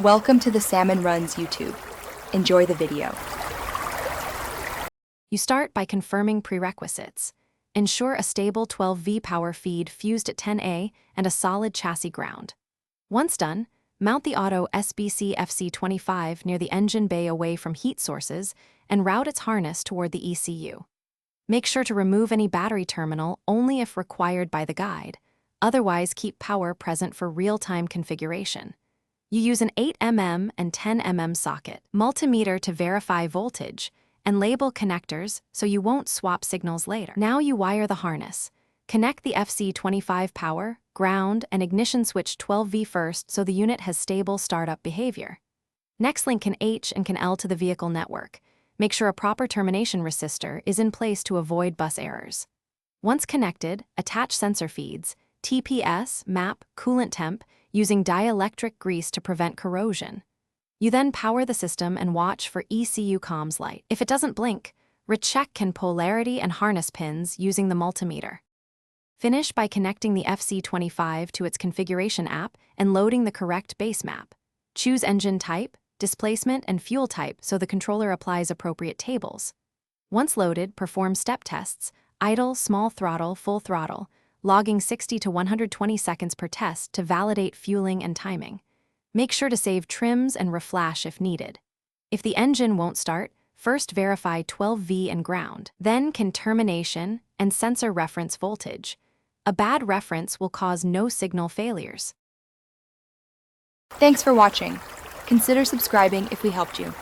Welcome to the Salmon Runs YouTube. Enjoy the video. You start by confirming prerequisites. Ensure a stable 12V power feed fused at 10A and a solid chassis ground. Once done, mount the Auto SBC FC25 near the engine bay away from heat sources and route its harness toward the ECU. Make sure to remove any battery terminal only if required by the guide. Otherwise, keep power present for real-time configuration. You use an 8mm and 10mm socket, multimeter to verify voltage, and label connectors so you won't swap signals later. Now you wire the harness. Connect the FC25 power, ground, and ignition switch 12V first so the unit has stable startup behavior. Next, link can H and can L to the vehicle network. Make sure a proper termination resistor is in place to avoid bus errors. Once connected, attach sensor feeds, TPS, MAP, coolant temp, using dielectric grease to prevent corrosion. You then power the system and watch for ECU comms light. If it doesn't blink, recheck can polarity and harness pins using the multimeter. Finish by connecting the FC25 to its configuration app and loading the correct base map. Choose engine type, displacement, and fuel type so the controller applies appropriate tables. Once loaded, perform step tests, idle, small throttle, full throttle, logging 60 to 120 seconds per test to validate fueling and timing. Make sure to save trims and reflash if needed. If the engine won't start, first verify 12V and ground, then can termination and sensor reference voltage. A bad reference will cause no signal failures. Thanks for watching. Consider subscribing if we helped you.